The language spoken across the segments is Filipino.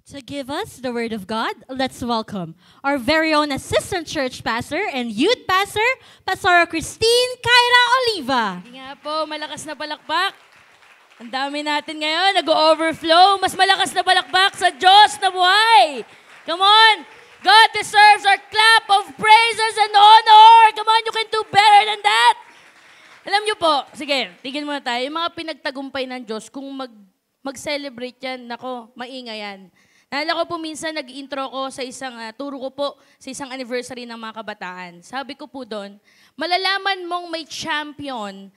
To give us the Word of God, let's welcome our very own Assistant Church Pastor and Youth Pastor, Pastora Christine Kyra Oliva. Hindi nga po, malakas na palakpak. Ang dami natin ngayon, nag-overflow. Mas malakas na palakpak sa Diyos na buhay. Come on! God deserves our clap of praises and honor. Come on, you can do better than that. Alam niyo po, sige, tigil muna tayo. Yung mga pinagtagumpay ng Diyos, kung mag-celebrate yan, nako, maingay yan. Naalala ko po minsan, nag-intro ko sa turo ko po sa isang anniversary ng mga kabataan. Sabi ko po doon, malalaman mong may champion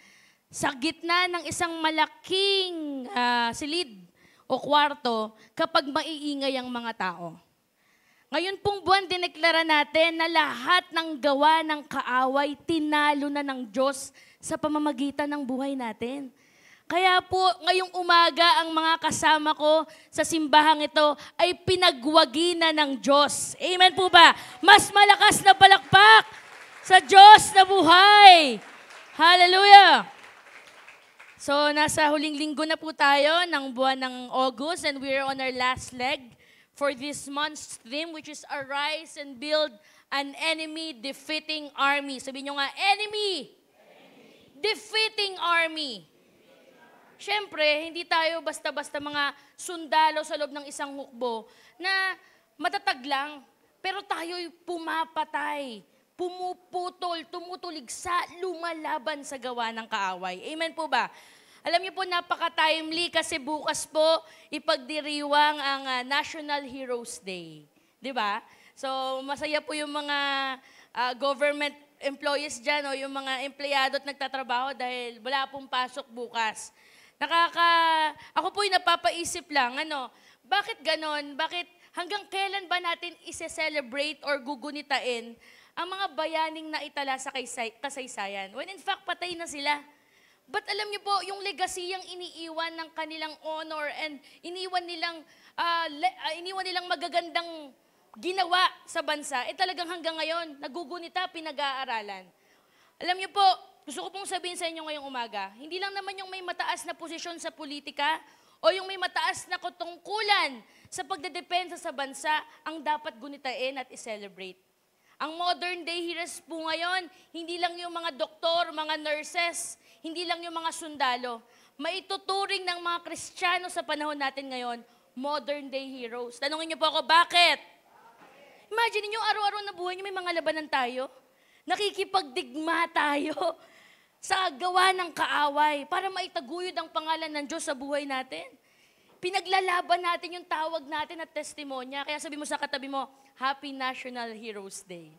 sa gitna ng isang malaking silid o kwarto kapag maiingay ang mga tao. Ngayon pong buwan, dineklara natin na lahat ng gawa ng kaaway, tinalo na ng Diyos sa pamamagitan ng buhay natin. Kaya po, ngayong umaga, ang mga kasama ko sa simbahang ito ay pinagwagi na ng Diyos. Amen po ba? Mas malakas na palakpak sa Diyos na buhay. Hallelujah! So, nasa huling linggo na po tayo ng buwan ng August and we're on our last leg for this month's theme, which is Arise and Build an Enemy-Defeating Army. Sabihin nyo nga, Enemy! Defeating Army. Siyempre, hindi tayo basta-basta mga sundalo sa loob ng isang hukbo na matatag lang, pero tayo'y pumapatay, pumuputol, tumutuligsa, lumalaban sa gawa ng kaaway. Amen po ba? Alam niyo po, napaka-timely kasi bukas po ipagdiriwang ang National Heroes Day. Di ba? So, masaya po yung mga government employees dyan o yung mga empleyado at nagtatrabaho dahil wala pong pasok bukas. Ako po'y napapaisip lang, bakit ganon? Bakit hanggang kailan ba natin ise-celebrate or gugunitain ang mga bayaning naitala sa kasaysayan? When in fact, patay na sila. But alam niyo po, yung legacy yung iniiwan ng kanilang honor and iniwan nilang magagandang ginawa sa bansa, talagang hanggang ngayon, nagugunita, pinag-aaralan. Alam niyo po, gusto ko pong sabihin sa inyo ngayong umaga, hindi lang naman yung may mataas na posisyon sa politika o yung may mataas na katungkulan sa pagdedepensa sa bansa ang dapat gunitain at i-celebrate. Ang modern day heroes po ngayon, hindi lang yung mga doktor, mga nurses, hindi lang yung mga sundalo. Maituturing ng mga Kristiyano sa panahon natin ngayon, modern day heroes. Tanungin niyo po ako, bakit? Imagine niyo, araw-araw na buhay niyo may mga labanan tayo. Nakikipagdigma tayo sa gawa ng kaaway para maitaguyod ang pangalan ng Diyos sa buhay natin. Pinaglalaban natin yung tawag natin at testimonya. Kaya sabi mo sa katabi mo, Happy National Heroes Day.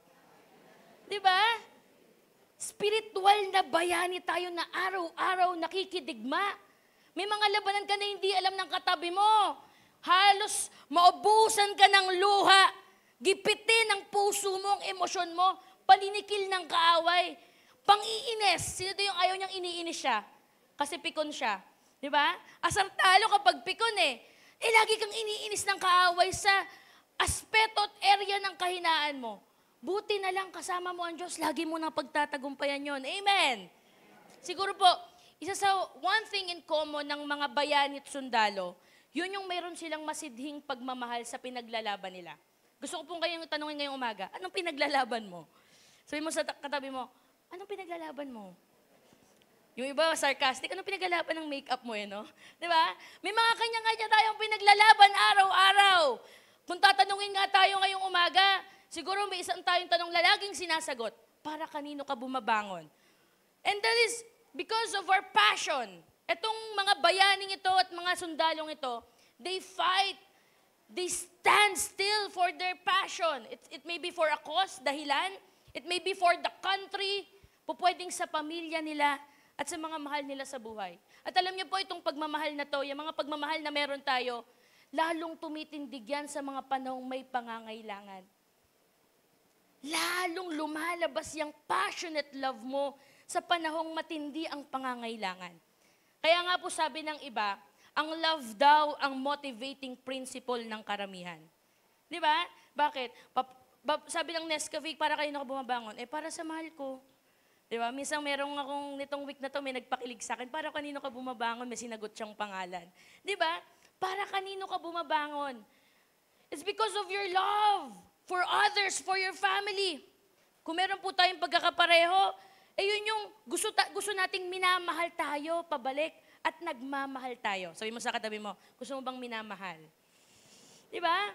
Di ba? Spiritual na bayani tayo na araw-araw nakikidigma. May mga labanan ka na hindi alam ng katabi mo. Halos maubusan ka ng luha. Gipitin ang puso mo, ang emosyon mo. Paninikil ng kaaway. Pang-iinis. Sino yung ayaw niyang iniinis siya? Kasi pikon siya. Di ba? Asar talo kapag pikon lagi kang iniinis ng kaaway sa aspeto at area ng kahinaan mo. Buti na lang kasama mo ang Diyos, lagi mo nang pagtatagumpayan yon. Amen! Siguro po, isa sa one thing in common ng mga bayani at sundalo, yun yung mayroon silang masidhing pagmamahal sa pinaglalaban nila. Gusto ko pong kayong tanungin ngayong umaga, anong pinaglalaban mo? Sabi mo sa katabi mo, anong pinaglalaban mo? Yung iba, sarcastic, anong pinaglalaban ng makeup mo no? Di ba? May mga kanya-kanya tayong pinaglalaban araw-araw. Kung tatanungin nga tayo ngayong umaga, siguro may isang tayong tanong laging sinasagot, para kanino ka bumabangon? And that is because of our passion. Itong mga bayaning ito at mga sundalong ito, they fight, they stand still for their passion. It may be for a cause, dahilan. It may be for the country, pupwedeng sa pamilya nila at sa mga mahal nila sa buhay. At alam niyo po itong pagmamahal na to, yung mga pagmamahal na meron tayo, lalong tumitindig yan sa mga panahong may pangangailangan. Lalong lumalabas yung passionate love mo sa panahong matindi ang pangangailangan. Kaya nga po sabi ng iba, ang love daw ang motivating principle ng karamihan. Di ba? Bakit? Sabi ng Nescafe, para kayo na bumabangon. Para sa mahal ko. Di ba? Minsan merong akong nitong week na to, may nagpakilig sa akin, para kanino ka bumabangon, may sinagot siyang pangalan. Di ba? Para kanino ka bumabangon. It's because of your love for others, for your family. Kung meron po tayong pagkakapareho, yun yung gusto nating minamahal tayo pabalik at nagmamahal tayo. Sabi mo sa katabi mo, gusto mo bang minamahal? Diba?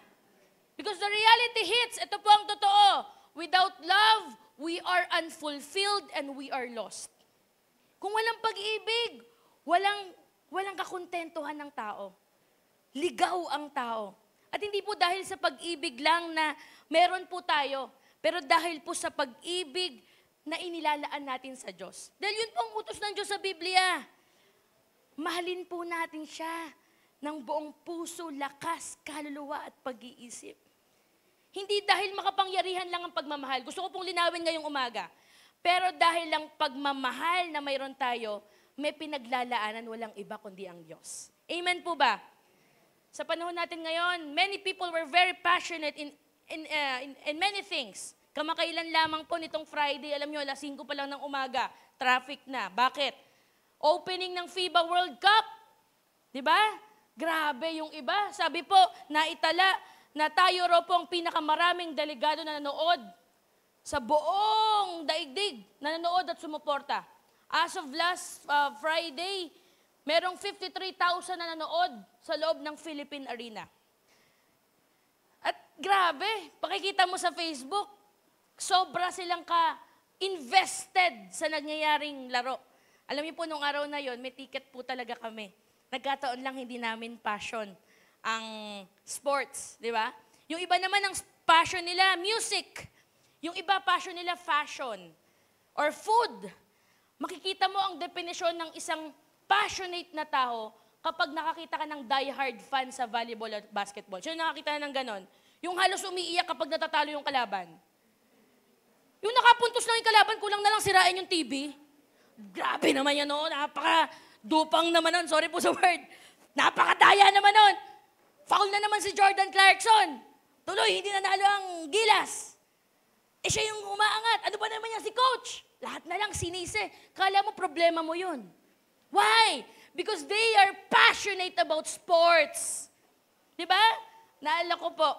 Because the reality hits, ito po ang totoo. Without love, we are unfulfilled and we are lost. Kung walang pag-ibig, walang kakontentuhan ng tao. Ligaw ang tao. At hindi po dahil sa pag-ibig lang na meron po tayo, pero dahil po sa pag-ibig na inilalaan natin sa Diyos. Dahil yun po ang utos ng Diyos sa Biblia. Mahalin po natin siya ng buong puso, lakas, kaluluwa at pag-iisip. Hindi dahil makapangyarihan lang ang pagmamahal. Gusto ko pong linawin ngayong umaga. Pero dahil lang pagmamahal na mayroon tayo, may pinaglalaanan walang iba kundi ang Diyos. Amen po ba? Sa panahon natin ngayon, many people were very passionate in many things. Kamakailan lamang po nitong Friday, alam nyo, 5 pa lang ng umaga, traffic na. Bakit? Opening ng FIBA World Cup. Diba? Grabe yung iba. Sabi po, naitala na tayo raw po ang pinakamaraming delegado na nanood sa buong daigdig na nanood at sumuporta. As of last Friday, merong 53,000 na nanood sa loob ng Philippine Arena. At grabe, pakikita mo sa Facebook, sobra silang ka-invested sa nangyayaring laro. Alam niyo po, nung araw na yon, may ticket po talaga kami. Nagkataon lang hindi namin passion ang sports, di ba? Yung iba naman ang passion nila, music. Yung iba passion nila, fashion or food. Makikita mo ang definisyon ng isang passionate na tao kapag nakakita ka ng die-hard fan sa volleyball at basketball. Sino nakakita na ng ganon? Yung halos umiiyak kapag natatalo yung kalaban. Yung nakapuntos lang yung kalaban, kulang na lang sirain yung TV. Grabe naman yan, no? Napaka-dupang naman nun. Sorry po sa word. Napakadaya naman nun. Foul na naman si Jordan Clarkson. Tuloy, hindi nanalo ang Gilas. Siya yung umaangat. Ano ba naman yan si coach? Lahat na lang sinisi. Kala mo problema mo yun. Why? Because they are passionate about sports. Diba? Naalala ko po,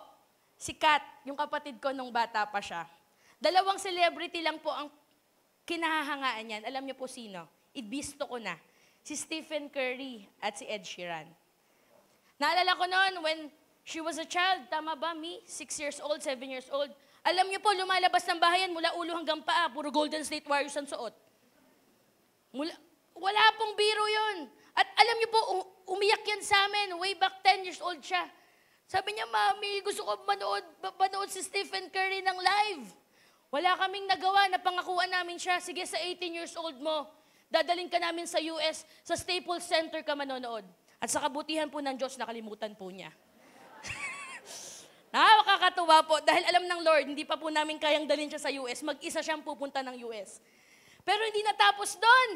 si Kat, yung kapatid ko nung bata pa siya. 2 celebrity lang po ang kinahahangaan niyan. Alam niyo po sino? Ibisto ko na. Si Stephen Curry at si Ed Sheeran. Naalala ko noon when she was a child, tama ba? Me, 6 years old, 7 years old. Alam niyo po, lumalabas ng bahayan mula ulo hanggang paa, puro Golden State Warriors ang suot. Wala pong biro yun. At alam niyo po, umiyak yan sa amin. Way back 10 years old siya. Sabi niya, Mami, gusto ko manood si Stephen Curry ng live. Wala kaming nagawa, napangakuan namin siya, sige sa 18 years old mo, dadalhin ka namin sa US, sa Staples Center ka manonood. At sa kabutihan po ng Diyos, nakalimutan po niya. Nakakatuwa po, dahil alam ng Lord, hindi pa po namin kayang dalhin siya sa US, mag-isa siyang pupunta ng US. Pero hindi natapos doon.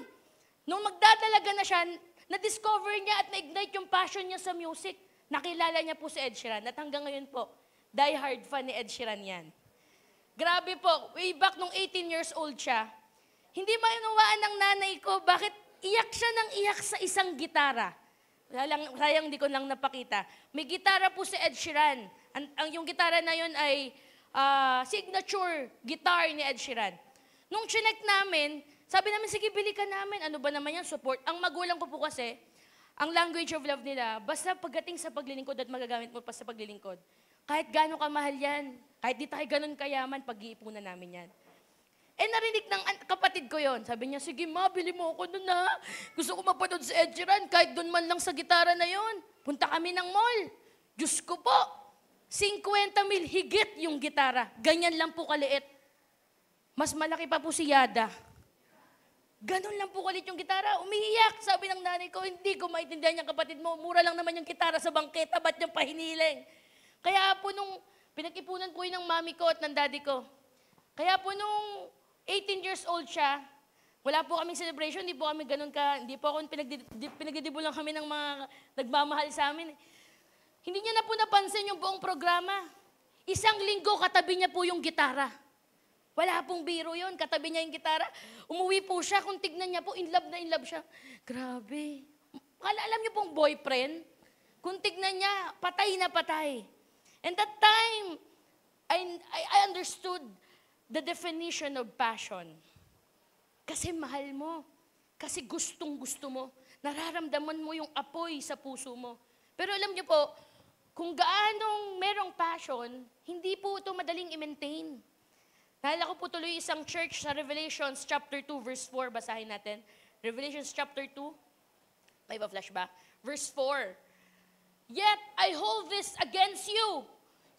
Nung magdadalaga na siya, na-discover niya at na-ignite yung passion niya sa music. Nakilala niya po si Ed Sheeran, at hanggang ngayon po, die-hard fan ni Ed Sheeran yan. Grabe po, way back nung 18 years old siya, hindi mainuwaan ng nanay ko, bakit iyak siya ng iyak sa isang gitara. Sayang di ko lang napakita. May gitara po si Ed Sheeran. Yung gitara na yun ay signature guitar ni Ed Sheeran. Nung chinek namin, sabi namin, sige, bili ka namin. Ano ba naman yan, support? Ang magulang ko po kasi, ang language of love nila, basta pagdating sa paglilingkod at magagamit mo pa sa paglilingkod, kahit gano'ng kamahal yan, kahit di tayo ganun kayaman, pag-iipunan namin yan. Narinig ng kapatid ko yon. Sabi niya, sige ma, bili mo ako nun na. Gusto ko mapanood si Ed Sheeran, kahit doon man lang sa gitara na yon. Punta kami ng mall. Diyos ko po, 50,000 higit yung gitara. Ganyan lang po kaliit. Mas malaki pa po si Yada. Ganon lang po kalit yung gitara. Umiiyak. Sabi ng nanay ko, hindi ko maintindihan yung kapatid mo. Mura lang naman yung gitara sa bangketa. Ba't niyang pahiniling? Kaya po nung pinag-ipunan po yun ng mami ko at ng daddy ko. Kaya po nung 18 years old siya, wala po kaming celebration, hindi po kami ganun hindi po ako pinagdidibulan kami ng mga nagmamahal sa amin. Hindi niya na po napansin yung buong programa. 1 linggo, katabi niya po yung gitara. Wala pong biro yun, katabi niya yung gitara. Umuwi po siya, kung tignan niya po, in love siya. Grabe. Alam niyo pong boyfriend, kung tignan niya, patay na patay. And that time, I understood the definition of passion. Kasi mahal mo. Kasi gustong-gusto mo. Nararamdaman mo yung apoy sa puso mo. Pero alam niyo po, kung gaanong merong passion, hindi po ito madaling i-maintain. Naalala ko po tuloy isang church sa Revelations chapter 2, verse 4. Basahin natin. Revelations chapter 2. May ba flashback? Verse 4. Yet I hold this against you.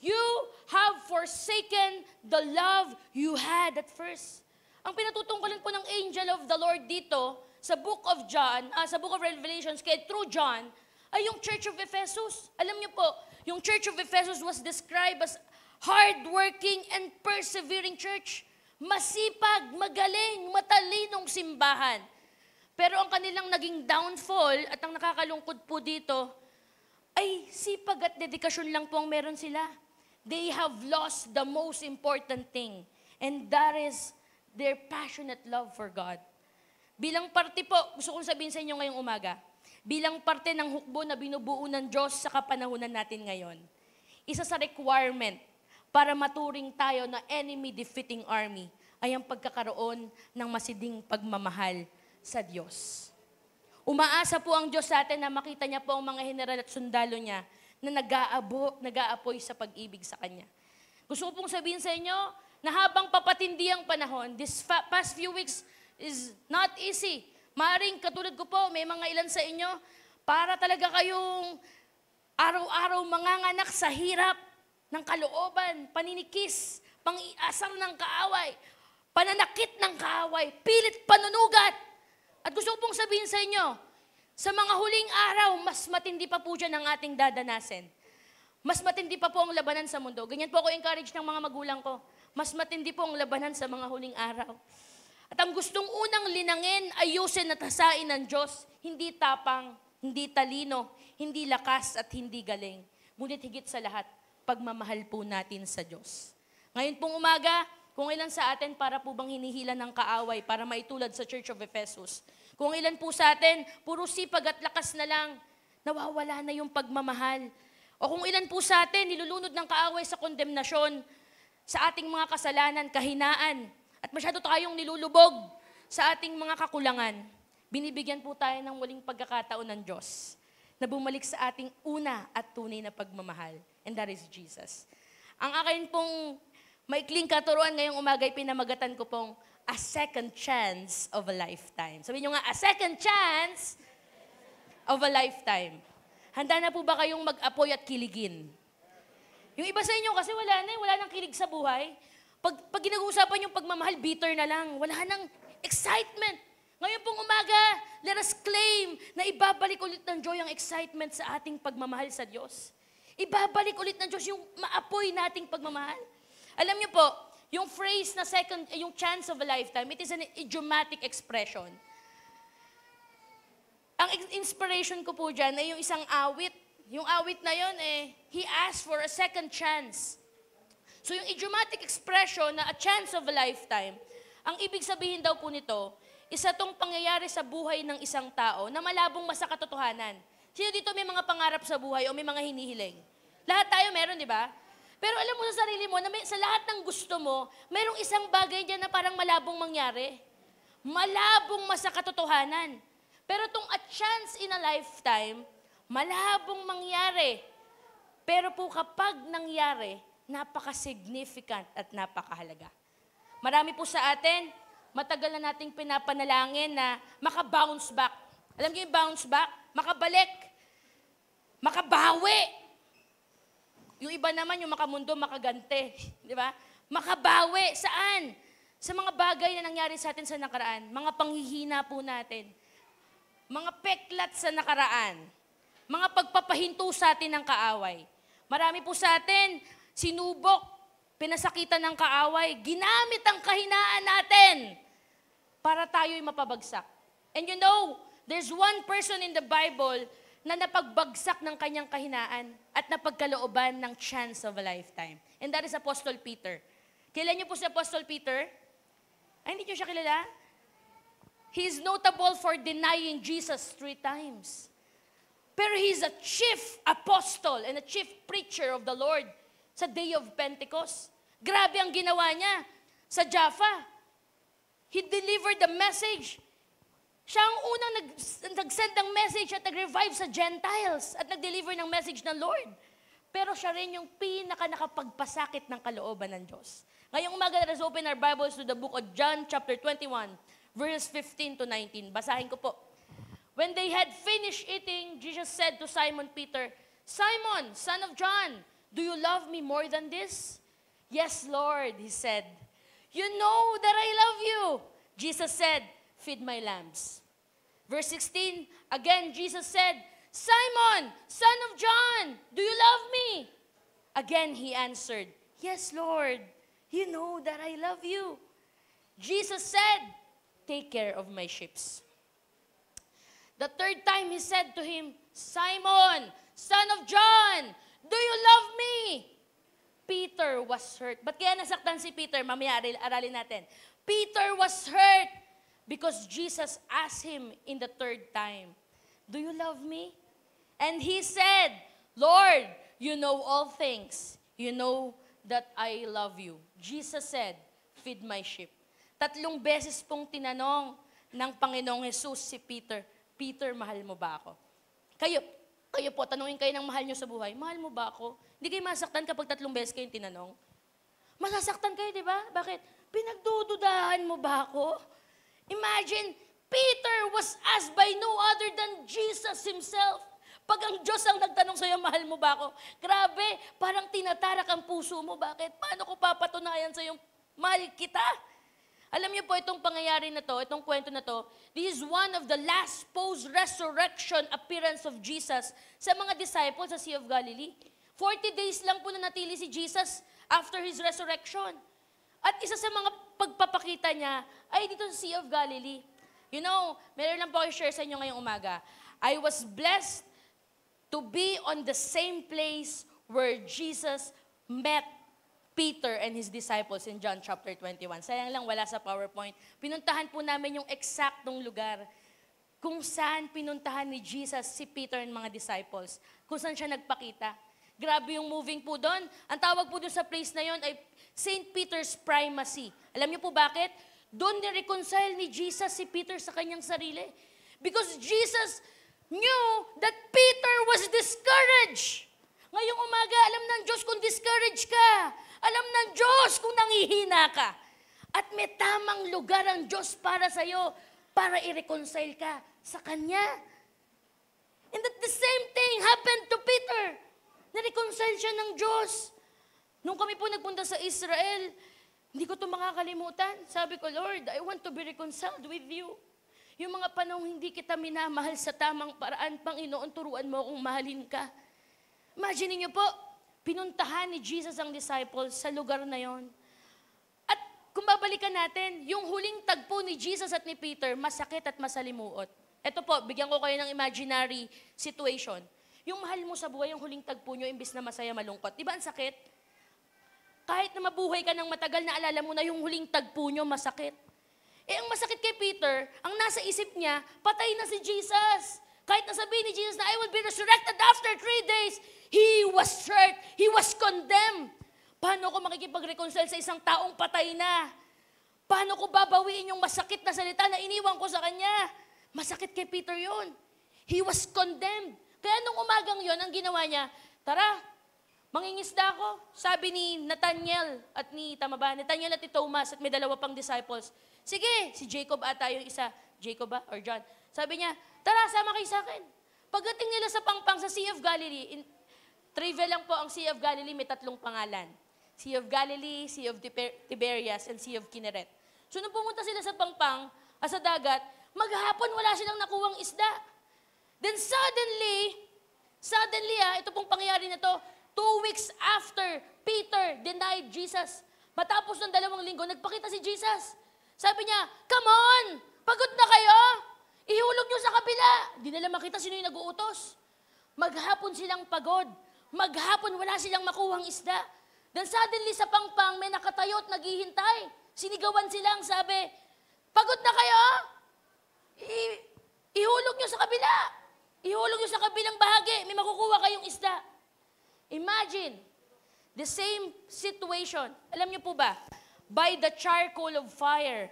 You have forsaken the love you had at first. Ang pinatutungkalin po ng angel of the Lord dito sa book of John, sa book of Revelations, kaya through John, ay yung Church of Ephesus. Alam niyo po, yung Church of Ephesus was described as hardworking and persevering church. Masipag, magaling, matalinong simbahan. Pero ang kanilang naging downfall at ang nakakalungkot po dito, ay sipag at dedikasyon lang po ang meron sila. They have lost the most important thing, and that is their passionate love for God. Bilang parte po, gusto kong sabihin sa inyo ngayong umaga, bilang parte ng hukbo na binubuo ng Diyos sa kapanahunan natin ngayon, isa sa requirement para maturing tayo na enemy-defeating army ay ang pagkakaroon ng masiding pagmamahal sa Diyos. Umaasa po ang Diyos sa atin na makita niya po ang mga general at sundalo niya na nag-aapoy sa pag-ibig sa Kanya. Gusto ko pong sabihin sa inyo na habang papatindi ang panahon, this past few weeks is not easy. Maaring katulad ko po, may mga ilan sa inyo, para talaga kayong araw-araw manganganak sa hirap ng kalooban, paninikis, pang-iasar ng kaaway, pananakit ng kaaway, pilit panunugat. At gusto ko pong sabihin sa inyo, sa mga huling araw, mas matindi pa po dyan ang ating dadanasin. Mas matindi pa po ang labanan sa mundo. Ganyan po ako encourage ng mga magulang ko. Mas matindi po ang labanan sa mga huling araw. At ang gustong unang linangin, ayusin at hasain ng Diyos, hindi tapang, hindi talino, hindi lakas at hindi galing. Ngunit higit sa lahat, pagmamahal po natin sa Diyos. Ngayon pong umaga, kung ilan sa atin para po bang hinihila ng kaaway para maitulad sa Church of Ephesus. Kung ilan po sa atin, puro sipag at lakas na lang, nawawala na yung pagmamahal. O kung ilan po sa atin, nilulunod ng kaaway sa kondemnasyon, sa ating mga kasalanan, kahinaan, at masyado tayong nilulubog sa ating mga kakulangan. Binibigyan po tayo ng muling pagkakataon ng Diyos na bumalik sa ating una at tunay na pagmamahal. And that is Jesus. Ang akin pong maikling katuruan ngayong umaga ay pinamagatan ko pong a second chance of a lifetime. Sabihin nyo nga, a second chance of a lifetime. Handa na po ba kayong mag-apoy at kiligin? Yung iba sa inyo kasi wala nang kilig sa buhay. Pag ginag-uusapan yung pagmamahal, bitter na lang. Wala nang excitement. Ngayon pong umaga, let us claim na ibabalik ulit ng Diyos ang excitement sa ating pagmamahal sa Diyos. Ibabalik ulit ng Diyos yung maapoy nating pagmamahal. Alam niyo po, yung phrase na yung chance of a lifetime, it is an idiomatic expression. Ang inspiration ko po dyan ay yung isang awit. Yung awit na yun, he asked for a second chance. So yung idiomatic expression na a chance of a lifetime, ang ibig sabihin daw po nito, isa tong pangyayari sa buhay ng isang tao na malabong masa katotohanan. Sino dito may mga pangarap sa buhay o may mga hinihiling? Lahat tayo meron, di ba? Pero alam mo sa sarili mo, na sa lahat ng gusto mo, mayroong isang bagay dyan na parang malabong mangyari. Malabong masa katotohanan. Pero itong a chance in a lifetime, malabong mangyari. Pero po kapag nangyari, napaka-significant at napakahalaga. Marami po sa atin, matagal na nating pinapanalangin na maka-bounce back. Alam niyo yung bounce back? Makabalik. Makabawi. Yung iba naman, yung makamundo, makagante. Di ba? Makabawi. Saan? Sa mga bagay na nangyari sa atin sa nakaraan. Mga panghihina po natin. Mga peklat sa nakaraan. Mga pagpapahinto sa atin ng kaaway. Marami po sa atin, sinubok, pinasakitan ng kaaway, ginamit ang kahinaan natin para tayo'y mapabagsak. And you know, there's one person in the Bible na napagbagsak ng kanyang kahinaan at napagkalooban ng chance of a lifetime. And that is Apostle Peter. Kilala niyo po si Apostle Peter? Ay, hindi niyo siya kilala? He is notable for denying Jesus 3 times. Pero he's a chief apostle and a chief preacher of the Lord. sa Day of Pentecost. Grabe ang ginawa niya sa Jaffa. He delivered the message. Siya ang unang nag-send ng message at nag-revive sa Gentiles at nag-deliver ng message ng Lord. Pero siya rin yung nakapagpasakit ng kalooban ng Diyos. Ngayong umaga, let us open our Bibles to the book of John chapter 21, verse 15 to 19. Basahin ko po. When they had finished eating, Jesus said to Simon Peter, Simon, son of John, do you love me more than this? Yes, Lord, he said. You know that I love you. Jesus said, feed my lambs. Verse 16, again Jesus said, Simon, son of John, do you love me? Again he answered, yes, Lord, you know that I love you. Jesus said, take care of my sheep. The third time he said to him, Simon, son of John, do you love me? Peter was hurt. Ba't kaya nasaktan si Peter? Mamaya aralin natin. Peter was hurt because Jesus asked him in the third time, do you love me? And he said, Lord, you know all things. You know that I love you. Jesus said, feed my sheep. 3 beses pong tinanong ng Panginoong Jesus si Peter, Peter, mahal mo ba ako? Kayo po, tanungin kayo ng mahal nyo sa buhay, mahal mo ba ako? Hindi kayo masaktan kapag 3 beses kayong tinanong? Masasaktan kayo, di ba? Bakit? Pinagdududahan mo ba ako? Imagine, Peter was asked by no other than Jesus himself. Pag ang Diyos ang nagtanong sa'yo, mahal mo ba ako? Grabe, parang tinatarak ang puso mo. Bakit? Paano ko papatunayan sa'yo, mahal kita? Alam niyo po, itong pangyayari na to, itong kwento na to, this is one of the last post-resurrection appearance of Jesus sa mga disciples sa Sea of Galilee. 40 days lang po nanatili si Jesus after His resurrection. At isa sa mga pagpapakita niya ay dito sa Sea of Galilee. You know, meron lang po ako share sa inyo ngayong umaga. I was blessed to be on the same place where Jesus met Peter and his disciples in John chapter 21. Sayang lang wala sa PowerPoint. Pinuntahan po namin yung eksaktong lugar kung saan pinuntahan ni Jesus si Peter and mga disciples. Kung saan siya nagpakita. Grabe yung moving po doon. Ang tawag po doon sa place na yon ay St. Peter's Primacy. Alam niyo po bakit? Doon ni-reconcile ni Jesus si Peter sa kanyang sarili. Because Jesus knew that Peter was discouraged. Ngayong umaga, alam ng Diyos kung discouraged ka. Alam ng Diyos kung nanghihina ka. At may tamang lugar ang Diyos para sa'yo para i-reconcile ka sa Kanya. And that the same thing happened to Peter. Na-reconcile siya ng Diyos. Nung kami po nagpunta sa Israel, hindi ko ito makakalimutan. Sabi ko, Lord, I want to be reconciled with you. Yung mga panahong hindi kita minamahal sa tamang paraan, Panginoon, turuan mo akong mahalin ka. Imagine niyo po, pinuntahan ni Jesus ang disciples sa lugar na yon. At kung babalikan natin, yung huling tagpo ni Jesus at ni Peter, masakit at masalimuot. Ito po, bigyan ko kayo ng imaginary situation. Yung mahal mo sa buhay, yung huling tagpo nyo, imbis na masaya, malungkot. Di ba ang sakit? Kahit na mabuhay ka ng matagal, naalala mo na yung huling tagpo nyo, masakit. Eh, ang masakit kay Peter, ang nasa isip niya, patay na si Jesus. Kahit nasabihin ni Jesus na I will be resurrected after 3 days, he was hurt. He was condemned. Paano ko makikipag-reconcile sa isang taong patay na? Paano ko babawiin yung masakit na salita na iniwan ko sa kanya? Masakit kay Peter yon. He was condemned. Kaya nung umagang yon, ang ginawa niya, tara, mangingisda ako. Sabi ni Nathaniel at ni Thomas at may 2 pang disciples. Sige, si Jacob ata yung isa. Jacob ba? Or John. Sabi niya, tara, sama kayo sa akin. Pagdating nila sa pangpang sa Sea of Galilee, trivia lang po, ang Sea of Galilee may 3 pangalan. Sea of Galilee, Sea of Tiberias, and Sea of Kinneret. So nung pumunta sila sa pangpang, sa dagat, maghapon wala silang nakuwang isda. Then suddenly, ito pong pangyayari na to, 2 weeks after Peter denied Jesus, matapos ng 2 linggo, nagpakita si Jesus. Sabi niya, come on, pagod na kayo? Ihulog niyo sa kabila. Di nila makita sino yung nag-uutos. Maghapon silang pagod. Maghapon wala silang makuhang isda. Then suddenly sa pangpang may nakatayo at naghihintay. Sinigawan silang sabi, pagod na kayo? Ihulog niyo sa kabila. Ihulog niyo sa kabilang bahagi. May makukuha kayong isda. Imagine, The same situation. Alam niyo po ba? By the charcoal of fire.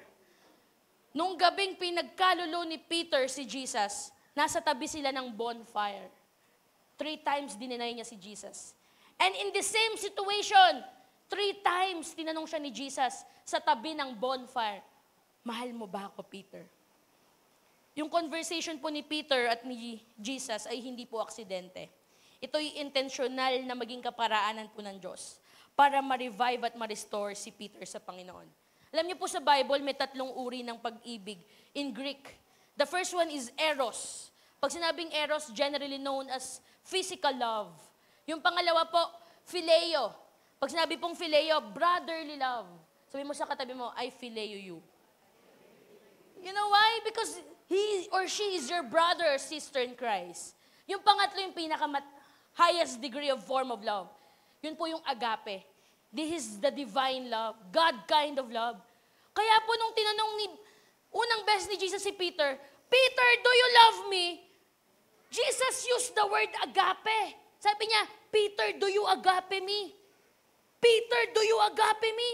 Nung gabing pinagkalulo ni Peter si Jesus, nasa tabi sila ng bonfire. 3 times dininay niya si Jesus. And in the same situation, 3 times tinanong siya ni Jesus sa tabi ng bonfire, mahal mo ba ako, Peter? Yung conversation po ni Peter at ni Jesus ay hindi po aksidente. Ito'y intentional na maging kaparaanan po ng Diyos para ma-revive at ma-restore si Peter sa Panginoon. Alam niyo po sa Bible, may 3 uri ng pag-ibig in Greek. The first one is eros. Pag sinabing eros, generally known as physical love. Yung pangalawa po, phileo. Pag sinabi pong phileo, brotherly love. Sabi mo sa katabi mo, I phileo you. You know why? Because he or she is your brother or sister in Christ. Yung pangatlo, yung highest degree of form of love. Yun po yung agape. This is the divine love, God kind of love. Kaya po nung tinanong unang beses ni Jesus si Peter, Peter, do you love me? Jesus used the word agape. Sabi niya, Peter, do you agape me? Peter, do you agape me?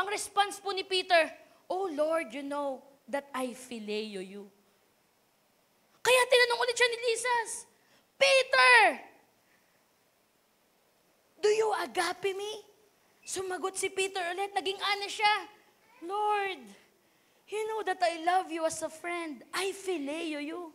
Ang response po ni Peter, oh Lord, you know that I phileo you. Kaya tinanong ulit siya ni Jesus, Peter, do you agape me? Sumagot si Peter ulit, naging honest siya. Lord, you know that I love you as a friend. I phileo you.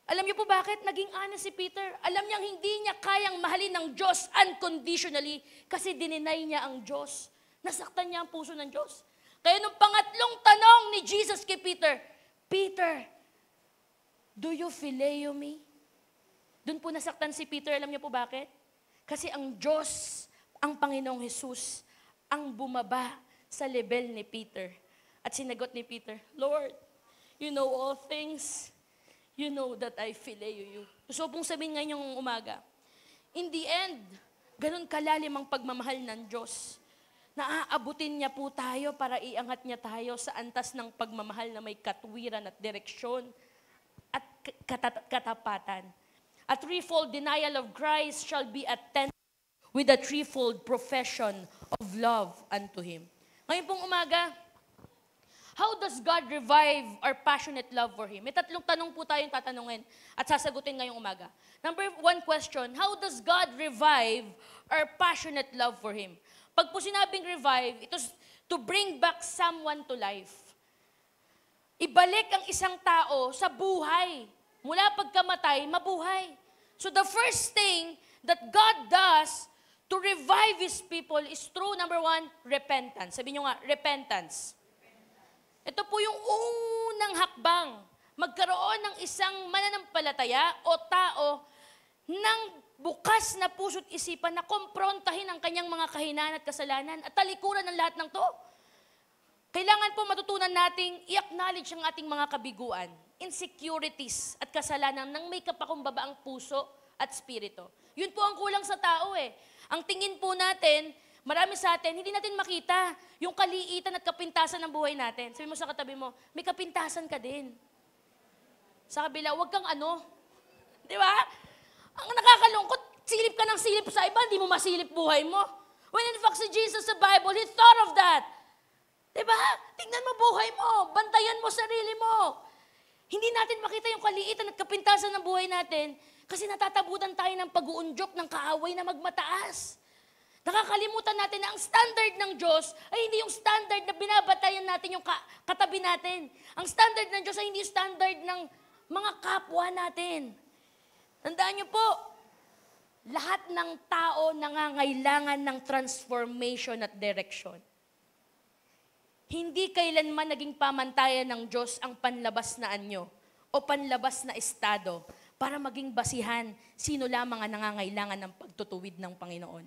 Alam niyo po bakit? Naging honest si Peter. Alam niyang hindi niya kayang mahalin ng Diyos unconditionally kasi dininay niya ang Diyos. Nasaktan niya ang puso ng Diyos. Kaya nung pangatlong tanong ni Jesus kay Peter, Peter, do you phileo me? Doon po nasaktan si Peter. Alam niyo po bakit? Kasi ang Diyos, ang Panginoong Jesus, ang bumaba sa level ni Peter. At sinagot ni Peter, Lord, you know all things. You know that I phileo you. So pong sabihin ngayong umaga, in the end, ganun kalalim ang pagmamahal ng Diyos. Naaabutin niya po tayo para iangat niya tayo sa antas ng pagmamahal na may katwiran at direksyon at katapatan. A threefold denial of Christ shall be attended with a threefold profession of love unto Him. Ngayon pong umaga, how does God revive our passionate love for Him? May 3 tanong po tayong tatanungin at sasagutin ngayong umaga. Number 1 question, how does God revive our passionate love for Him? Pag po sinabing revive, ito to bring back someone to life. Ibalik ang isang tao sa buhay. Mula pagkamatay, mabuhay. So the first thing that God does to revive His people is through, number 1, repentance. Sabi nyo nga, repentance. Ito po yung unang hakbang. Magkaroon ng isang mananampalataya o tao ng bukas na puso't isipan na kumprontahin ang kanyang mga kahinaan at kasalanan at talikuran ng lahat ng to. Kailangan po matutunan nating i-acknowledge ang ating mga kabiguan, insecurities at kasalanan ng may kapakumbaba ang puso at spirito. Yun po ang kulang sa tao eh. Ang tingin po natin, marami sa atin, hindi natin makita yung kaliitan at kapintasan ng buhay natin. Sabi mo sa katabi mo, may kapintasan ka din. Sa kabila, huwag kang ano. Di ba? Ang nakakalungkot, silip ka ng silip sa iba, hindi mo masilip buhay mo. When in fact si Jesus sa Bible, He thought of that. Di ba? Tingnan mo buhay mo, bantayan mo sarili mo. Hindi natin makita yung kaliitan at kapintasan ng buhay natin kasi natatabutan tayo ng pag-uundyok ng kaaway na magmataas. Nakakalimutan natin na ang standard ng Diyos ay hindi yung standard na binabatayan natin yung katabi natin. Ang standard ng Diyos ay hindi yung standard ng mga kapwa natin. Tandaan niyo po, lahat ng tao nangangailangan ng transformation at direksyon. Hindi kailanman naging pamantayan ng Diyos ang panlabas na anyo o panlabas na estado para maging basihan sino lamang ang nangangailangan ng pagtutuwid ng Panginoon.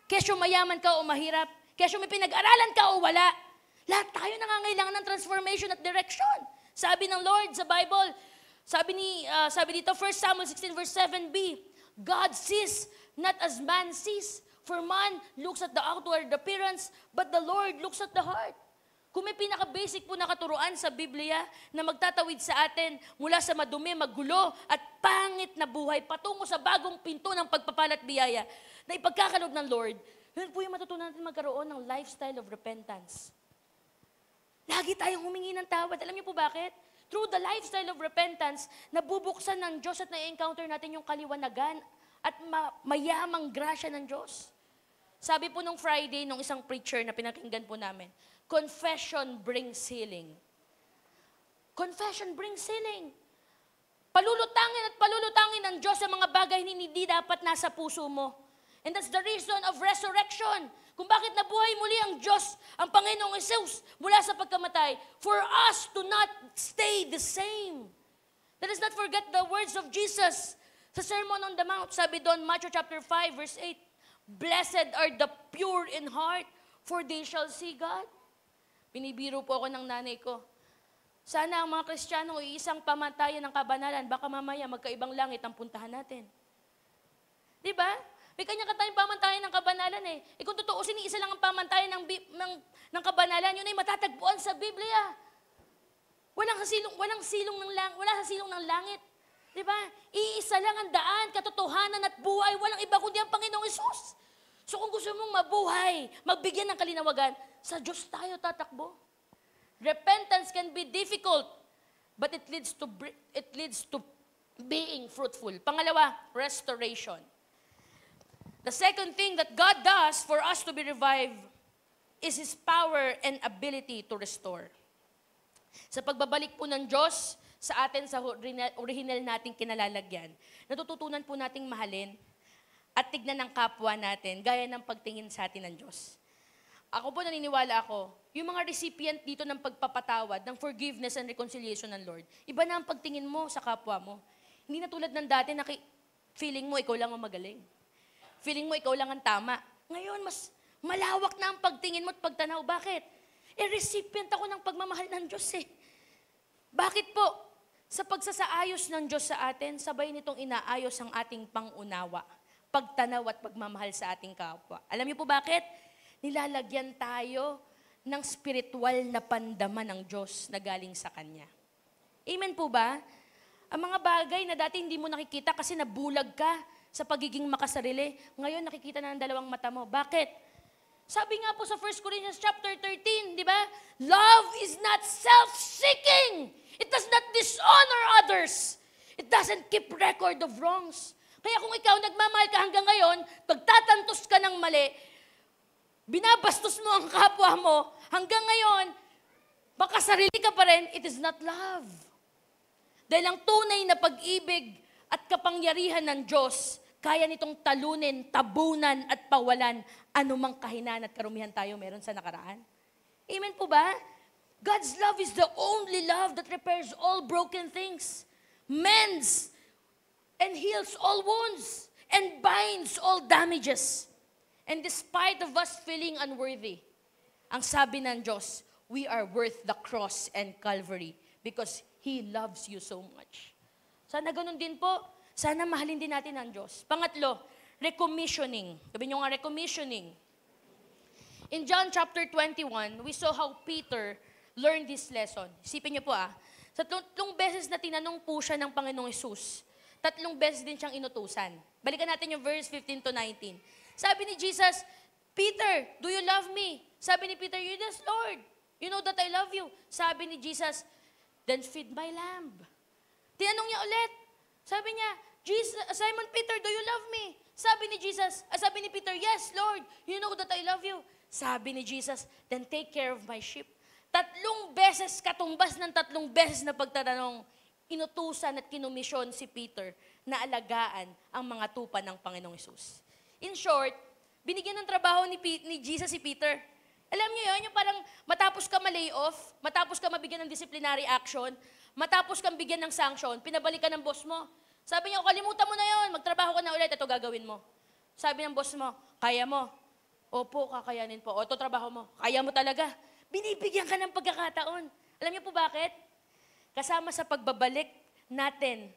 Kesyo mayaman ka o mahirap, kesyo may pinag-aralan ka o wala, lahat tayo nangangailangan ng transformation at direction. Sabi ng Lord sa Bible, sabi dito 1 Samuel 16 verse 7b, God sees not as man sees, for man looks at the outward appearance, but the Lord looks at the heart. Kung may pinaka-basic po na katuruan sa Biblia na magtatawid sa atin mula sa madumi, magulo at pangit na buhay patungo sa bagong pinto ng pagpapala at biyaya na ipagkakaloob ng Lord, yun po yung matutunan natin magkaroon ng lifestyle of repentance. Lagi tayong humingi ng tawad. Alam niyo po bakit? Through the lifestyle of repentance, nabubuksan ng Diyos at na-encounter natin yung kaliwanagan at mayamang grasya ng Diyos. Sabi po nung Friday, nung isang preacher na pinakinggan po namin, confession brings healing. Confession brings healing. Palulutangin at palulutangin ng Diyos ang mga bagay na hindi dapat nasa puso mo. And that's the reason of resurrection. Kung bakit nabuhay muli ang Diyos, ang Panginoong Jesus, mula sa pagkamatay, for us to not stay the same. Let us not forget the words of Jesus sa Sermon on the Mount. Sabi doon, Matthew chapter 5, verse 8, blessed are the pure in heart, for they shall see God. Binibiro po ako ng nanay ko. Sana ang mga Kristiyano ay isang pamantayan ng kabanalan, baka mamaya magkaibang langit ang puntahan natin. Di ba? May kanya-kantayang pamantayan ng kabanalan eh. E kung tutuusin, isa lang ang pamantayan ng kabanalan, yun ay matatagpuan sa Biblia. Wala sa silong ng langit. Di ba? Iisa lang ang daan, katotohanan at buhay. Walang iba kundi ang Panginoong Hesus. So kung gusto mong mabuhay, magbigyan ng kalinawagan, sa Diyos tayo tatakbo. Repentance can be difficult, but it leads to being fruitful. Pangalawa, restoration. The second thing that God does for us to be revived is His power and ability to restore. Sa pagbabalik po ng Diyos sa atin sa original nating kinalalagyan, natututunan po nating mahalin at tignan ng kapwa natin gaya ng pagtingin sa atin ng Diyos. Ako po naniniwala ako, yung mga recipient dito ng pagpapatawad, ng forgiveness and reconciliation ng Lord, iba na ang pagtingin mo sa kapwa mo. Hindi na tulad ng dati na feeling mo ikaw lang ang magaling. Feeling mo ikaw lang ang tama. Ngayon, mas malawak na ang pagtingin mo at pagtanaw. Bakit? Recipient ako ng pagmamahal ng Diyos eh. Bakit po? Sa pagsasaayos ng Diyos sa atin, sabay nitong inaayos ang ating pangunawa, pagtanaw at pagmamahal sa ating kapwa. Alam niyo po bakit? Nilalagyan tayo ng spiritual na pandaman ng Diyos na galing sa Kanya. Amen po ba? Ang mga bagay na dati hindi mo nakikita kasi nabulag ka sa pagiging makasarili, ngayon nakikita na ng dalawang mata mo. Bakit? Sabi nga po sa 1 Corinthians chapter 13, di ba? Love is not self-seeking. It does not dishonor others. It doesn't keep record of wrongs. Kaya kung ikaw nagmamahal ka hanggang ngayon, pagtatantos ka ng mali, binabastos mo ang kapwa mo, hanggang ngayon, makasarili ka pa rin, it is not love. Dahil ang tunay na pag-ibig at kapangyarihan ng Diyos, kaya nitong talunin, tabunan at pawalan anumang kahinaan at karumihan tayo meron sa nakaraan. Amen po ba? God's love is the only love that repairs all broken things, mends and heals all wounds, and binds all damages. And despite of us feeling unworthy, ang sabi ng Diyos, we are worth the cross and Calvary because He loves you so much. Sana ganun din po. Sana mahalin din natin ang Diyos. Pangatlo, recommissioning. Sabi nyo nga, recommissioning. In John chapter 21, we saw how Peter learned this lesson. Isipin nyo po sa tatlong beses na tinanong po siya ng Panginoong Hesus, tatlong beses din siyang inutusan. Balikan natin yung verse 15 to 19. Sabi ni Jesus, Peter, do you love me? Sabi ni Peter, yes, Lord. You know that I love you. Sabi ni Jesus, then feed my lamb. Tinanong niya ulit. Sabi niya, Simon Peter, do you love me? Sabi ni Peter, yes, Lord. You know that I love you. Sabi ni Jesus, then take care of my sheep. Tatlong beses, katumbas ng tatlong beses na pagtatanong, inutusan at kinumisyon si Peter na alagaan ang mga tupa ng Panginoong Hesus. In short, binigyan ng trabaho ni Jesus si Peter. Alam niyo yun, yung parang matapos ka ma-lay off, matapos ka mabigyan ng disciplinary action, matapos kang bigyan ng sanction, pinabalik ka ng boss mo. Sabi niya, kalimutan mo na yun, magtrabaho ka na ulit, ito gagawin mo. Sabi ng boss mo, kaya mo? Opo, kakayanin po. O, ito trabaho mo. Kaya mo talaga. Binibigyan ka ng pagkakataon. Alam niyo po bakit? Kasama sa pagbabalik natin,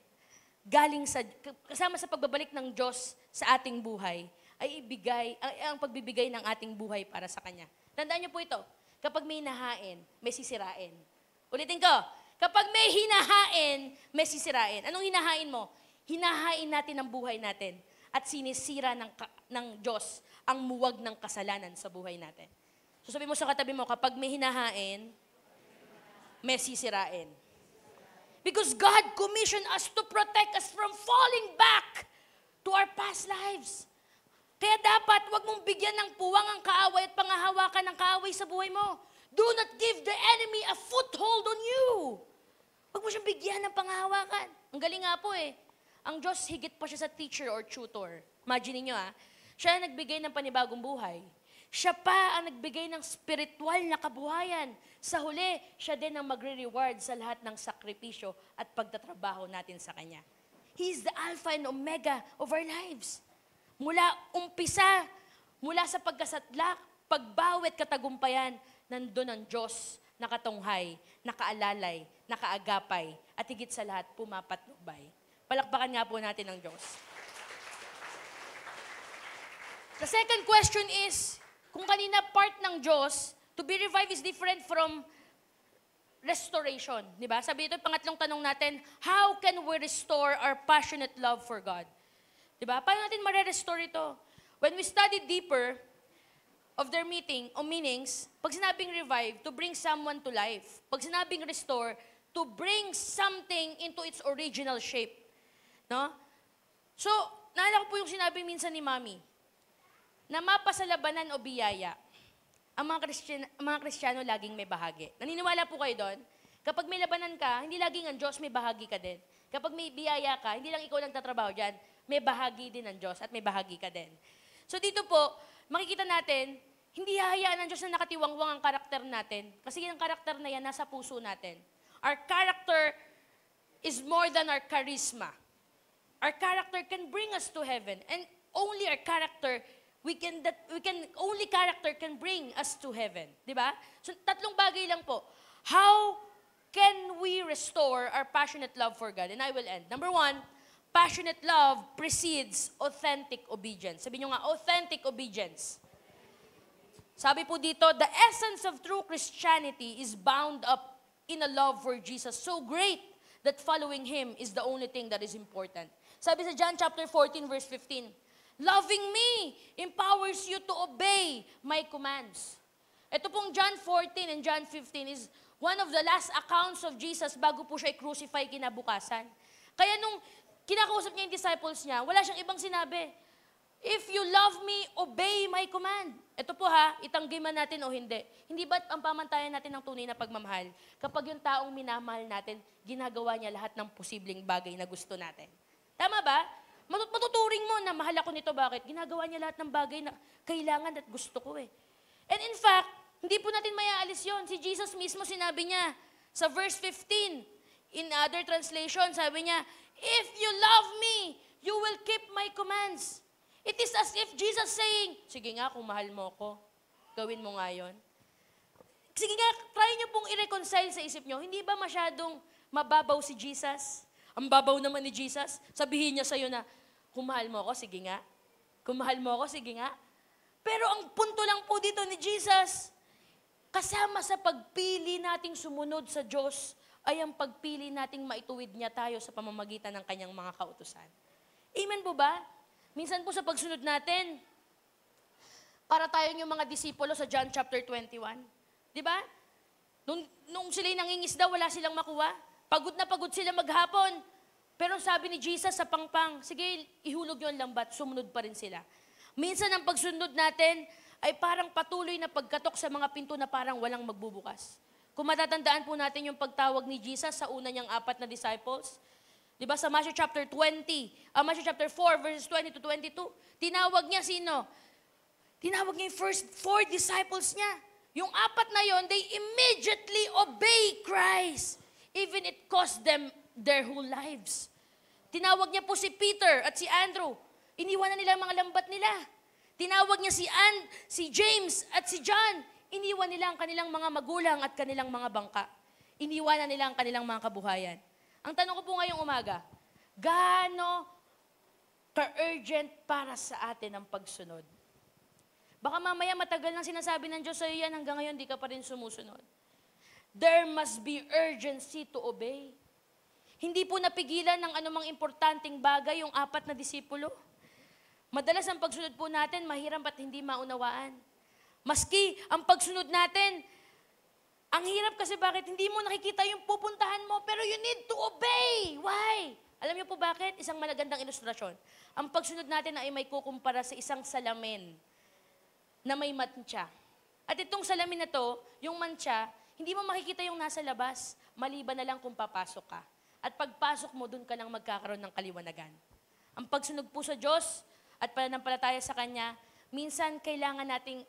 kasama sa pagbabalik ng Diyos sa ating buhay, ay ang pagbibigay ng ating buhay para sa Kanya. Tandaan niyo po ito, Kapag may hinahain, may sisirain. Ulitin ko, kapag may hinahain, may sisirain. Anong hinahain mo? Hinahain natin ang buhay natin at sinisira ng Diyos ang muwag ng kasalanan sa buhay natin. So sabi mo sa katabi mo, kapag may hinahain, may sisirain. Because God commissioned us to protect us from falling back to our past lives. Kaya dapat, wag mong bigyan ng puwang ang kaaway at pangahawakan ng kaaway sa buhay mo. Do not give the enemy a foothold on you. Wag mo siyang bigyan ng pangahawakan. Ang galing nga po eh. Ang Diyos, higit pa siya sa teacher or tutor. Imagine niyo siya ang nagbigay ng panibagong buhay. Siya pa ang nagbigay ng spiritual na kabuhayan. Sa huli, siya din ang magre-reward sa lahat ng sakripisyo at pagtatrabaho natin sa Kanya. He is the Alpha and Omega of our lives. Mula umpisa, mula sa pagkasadlak, pagbawit katagumpayan, nandun ang Diyos, nakatunghay, nakaalalay, nakaagapay, at higit sa lahat, pumapatnubay. Palakpakan nga po natin ang Diyos. The second question is, kung kanina part ng Diyos, to be revived is different from restoration. Di ba? Sabi ito, pangatlong tanong natin, how can we restore our passionate love for God? Di ba? Paano natin ma-restore ito? When we study deeper of their meanings, pag sinabing revive, to bring someone to life. Pag sinabing restore, to bring something into its original shape. No? So, naalala ko po yung sinabi minsan ni Mami, na mapasalabanan o biyaya, ang mga Kristiyano laging may bahagi. Naniniwala po kayo doon? Kapag may labanan ka, hindi laging ang Diyos, may bahagi ka din. Kapag may biyaya ka, hindi lang ikaw nagtatrabaho dyan, may bahagi din ng Diyos at may bahagi ka din. So dito po, makikita natin, hindi hahayaan ng Diyos na nakatiwangwang ang karakter natin. Kasi yung karakter na yan, nasa puso natin. Our character is more than our charisma. Our character can bring us to heaven. And only our character only character can bring us to heaven. Di ba? So, tatlong bagay lang po. How can we restore our passionate love for God? And I will end. Number one, passionate love precedes authentic obedience. Sabi nyo nga, authentic obedience. Sabi po dito, the essence of true Christianity is bound up in a love for Jesus so great that following Him is the only thing that is important. Sabi sa John chapter 14, verse 15, loving me empowers you to obey my commands. Ito pong John 14 and John 15 is one of the last accounts of Jesus bago po siya i-crucify kinabukasan. Kaya nung kinakausap niya yung disciples niya, wala siyang ibang sinabi. If you love me, obey my command. Ito po itanggi man natin o hindi. Hindi ba't ang pamantayan natin ng tunay na pagmamahal? Kapag yung taong minamahal natin, ginagawa niya lahat ng posibleng bagay na gusto natin. Tama ba? Matuturing mo na mahal ako nito, bakit? Ginagawa niya lahat ng bagay na kailangan at gusto ko eh. And in fact, hindi po natin mayaalis yon. Si Jesus mismo sinabi niya sa verse 15, in other translation, sabi niya, if you love me, you will keep my commands. It is as if Jesus saying, sige nga, kung mahal mo ko, gawin mo nga yun. Sige nga, try niyo pong i-reconcile sa isip niyo. Hindi ba masyadong mababaw si Jesus? Ang babaw naman ni Jesus, sabihin niya sa'yo na, kung mahal mo ako, sige nga. Kung mahal mo ako, sige nga. Pero ang punto lang po dito ni Jesus, kasama sa pagpili nating sumunod sa Diyos, ay ang pagpili nating maituwid niya tayo sa pamamagitan ng kanyang mga kautusan. Amen po ba? Minsan po sa pagsunod natin, para tayong yung mga disipulo sa John chapter 21. Di ba? Nung sila'y nangingisda, wala silang makuha. Pagod na pagod sila maghapon. Pero sabi ni Jesus sa pangpang, sige, ihulog nyo ang lambat, sumunod pa rin sila. Minsan ang pagsunod natin ay parang patuloy na pagkatok sa mga pinto na parang walang magbubukas. Kung matatandaan po natin yung pagtawag ni Jesus sa una niyang 4 na disciples, di ba sa Matthew chapter 4 verses 20 to 22, tinawag niya sino? Tinawag niya yung first 4 disciples niya. Yung 4 na yon, they immediately obey Christ. Even it cost them their whole lives. Tinawag niya po si Peter at si Andrew. Iniwanan nila ang mga lambat nila. Tinawag niya si James at si John. Iniwan nila ang kanilang mga magulang at kanilang mga bangka. Iniwanan nila ang kanilang mga kabuhayan. Ang tanong ko po ngayong umaga, gaano ka-urgent para sa atin ang pagsunod? Baka mamaya matagal nang sinasabi ng Diyos sa'yo yan, hanggang ngayon di ka pa rin sumusunod. There must be urgency to obey. Hindi po napigilan ng anumang importanteng bagay yung 4 na disipulo. Madalas ang pagsunod po natin, mahirap at hindi maunawaan. Maski ang pagsunod natin, ang hirap kasi bakit? Hindi mo nakikita yung pupuntahan mo, pero you need to obey. Why? Alam niyo po bakit? Isang magandang ilustrasyon. Ang pagsunod natin ay may kukumpara sa isang salamin na may mantsa. At itong salamin na to, yung mantsa, hindi mo makikita yung nasa labas, maliban na lang kung papasok ka. At pagpasok mo, dun ka lang magkakaroon ng kaliwanagan. Ang pagsunod po sa Diyos at pananampalataya sa Kanya, minsan kailangan nating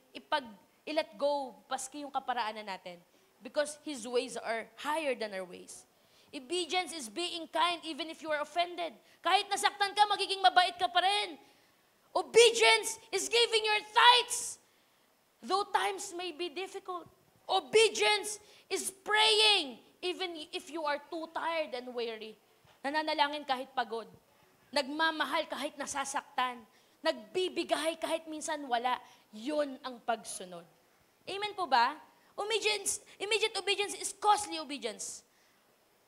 i-let go paski yung kaparaanan natin. Because His ways are higher than our ways. Obedience is being kind even if you are offended. Kahit nasaktan ka, magiging mabait ka pa rin. Obedience is giving your tithes, though times may be difficult. Obedience is praying even if you are too tired and weary. Nananalangin kahit pagod. Nagmamahal kahit nasasaktan. Nagbibigay kahit minsan wala. Yun ang pagsunod. Amen po ba? Immediate obedience is costly obedience.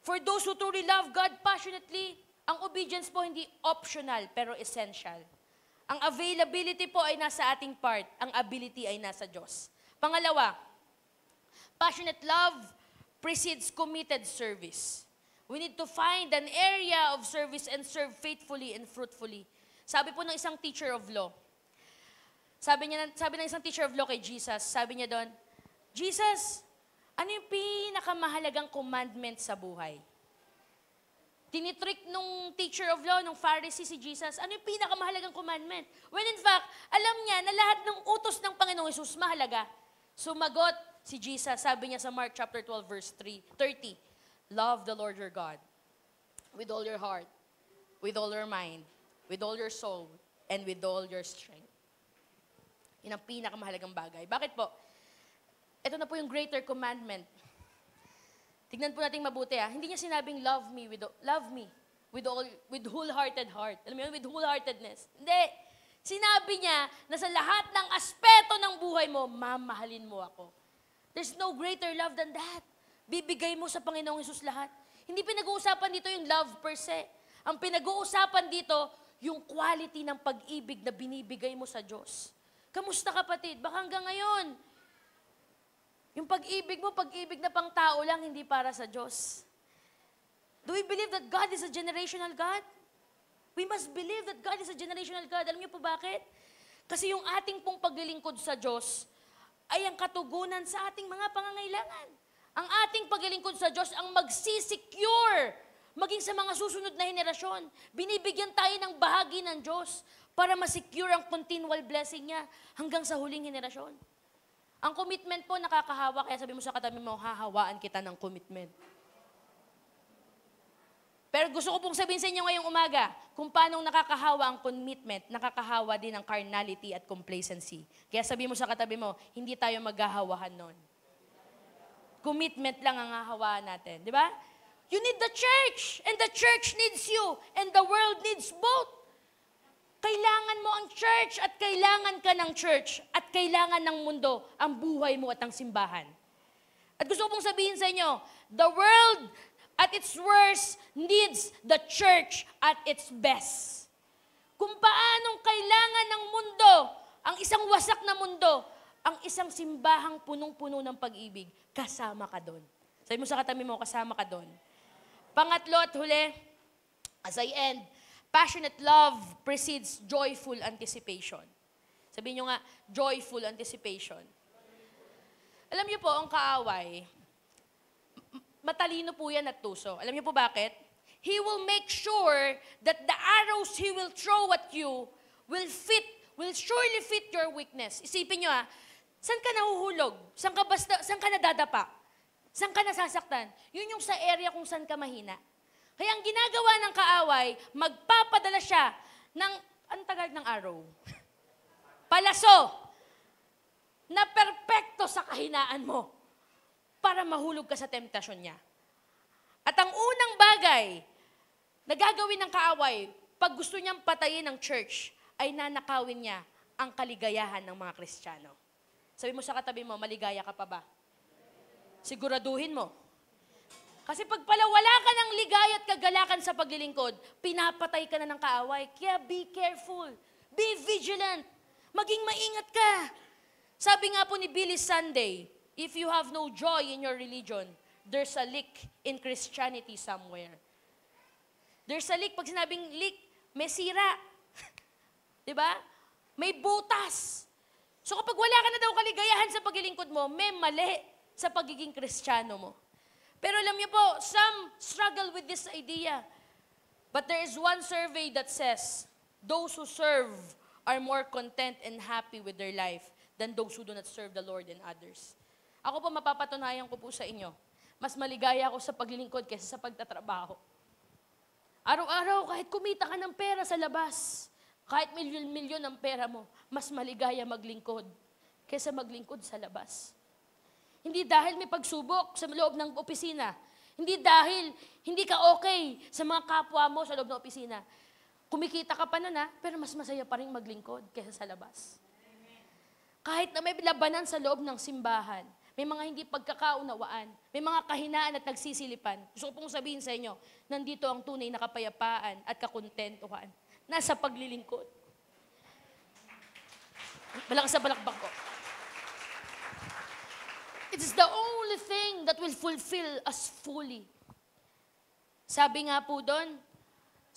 For those who truly love God passionately, ang obedience po hindi optional pero essential. Ang availability po ay nasa ating part, ang ability ay nasa Diyos. Pangalawa, passionate love precedes committed service. We need to find an area of service and serve faithfully and fruitfully. Sabi po ng isang teacher of law, sabi ng isang teacher of law kay Jesus, sabi niya doon, Jesus, ano yung pinakamahalagang commandment sa buhay? Tinitrick nung teacher of law, nung Pharisee si Jesus, ano yung pinakamahalagang commandment? When in fact, alam niya na lahat ng utos ng Panginoong Hesus mahalaga. Sumagot si Jesus, sabi niya sa Mark chapter 12 verse 30, love the Lord your God with all your heart, with all your mind, with all your soul, and with all your strength. Yun ang pinakamahalagang bagay. Bakit po? Ito na po yung greater commandment. Tignan po natin mabuti Hindi niya sinabing love me with wholehearted heart. Alam mo yun, with wholeheartedness. Hindi. Sinabi niya na sa lahat ng aspeto ng buhay mo, mamahalin mo ako. There's no greater love than that. Bibigay mo sa Panginoong Hesus lahat. Hindi pinag-uusapan dito yung love per se. Ang pinag-uusapan dito, yung quality ng pag-ibig na binibigay mo sa Diyos. Kamusta kapatid? Baka hanggang ngayon, yung pag-ibig mo, pag-ibig na pang tao lang, hindi para sa Diyos. Do we believe that God is a generational God? We must believe that God is a generational God. Alam niyo po bakit? Kasi yung ating pong paglilingkod sa Diyos ay ang katugunan sa ating mga pangangailangan. Ang ating paglilingkod sa Diyos ang magsisecure maging sa mga susunod na henerasyon. Binibigyan tayo ng bahagi ng Diyos para masecure ang continual blessing niya hanggang sa huling henerasyon. Ang commitment po nakakahawa, kaya sabi mo sa katabi mo, hahawaan kita ng commitment. Pero gusto ko pong sabihin sa inyo ngayong umaga, kung paano nakakahawa ang commitment, nakakahawa din ang carnality at complacency. Kaya sabi mo sa katabi mo, hindi tayo maghahawahan nun. Commitment lang ang hahawaan natin. Di ba? You need the church, and the church needs you, and the world needs both. Kailangan mo ang church at kailangan ka ng church at kailangan ng mundo ang buhay mo at ang simbahan. At gusto ko pong sabihin sa inyo, the world at its worst needs the church at its best. Kung paanong kailangan ng mundo, ang isang wasak na mundo, ang isang simbahang punong-puno ng pag-ibig, kasama ka doon. Sabi mo sa katabi mo, kasama ka doon. Pangatlo at huli, as I end, passionate love precedes joyful anticipation. Sabihin nyo nga, joyful anticipation. Alam niyo po, ang kaaway, matalino po yan at tuso. Alam niyo po bakit? He will make sure that the arrows he will throw at you will surely fit your weakness. Isipin nyo saan ka nahuhulog? Saan ka nadadapa? Saan ka nasasaktan? Yun yung sa area kung saan ka mahina. Kaya ang ginagawa ng kaaway, magpapadala siya ng, ang tagal ng arrow? Palaso na perpekto sa kahinaan mo para mahulog ka sa temptasyon niya. At ang unang bagay na gagawin ng kaaway, pag gusto niyang patayin ng church, ay nanakawin niya ang kaligayahan ng mga Kristiyano. Sabi mo sa katabi mo, maligaya ka pa ba? Siguraduhin mo. Kasi pag pala wala ka ng ligaya at kagalakan sa paglilingkod, pinapatay ka na ng kaaway. Kaya be careful. Be vigilant. Maging maingat ka. Sabi nga po ni Billy Sunday, if you have no joy in your religion, there's a leak in Christianity somewhere. There's a leak. Pag sinabing leak, may sira. Diba? May butas. So kapag wala ka na daw kaligayahan sa paglilingkod mo, may mali sa pagiging Kristiyano mo. Pero alam niyo po, some struggle with this idea. But there is one survey that says, those who serve are more content and happy with their life than those who do not serve the Lord and others. Ako po, mapapatunayan ko po sa inyo, mas maligaya ako sa paglilingkod kaysa sa pagtatrabaho. Araw-araw, kahit kumita ka ng pera sa labas, kahit milyon-milyon ang pera mo, mas maligaya maglingkod kaysa maglingkod sa labas. Hindi dahil may pagsubok sa loob ng opisina. Hindi dahil hindi ka okay sa mga kapwa mo sa loob ng opisina. Kumikita ka pa nun pero mas masaya pa rin maglingkod kaysa sa labas. Kahit na may labanan sa loob ng simbahan, may mga hindi pagkakaunawaan, may mga kahinaan at nagsisilipan. Gusto ko pong sabihin sa inyo, nandito ang tunay na kapayapaan at kakontentuhan. Nasa paglilingkod. Malakas sa balakbak ko. It is the only thing that will fulfill us fully. Sabi nga po doon,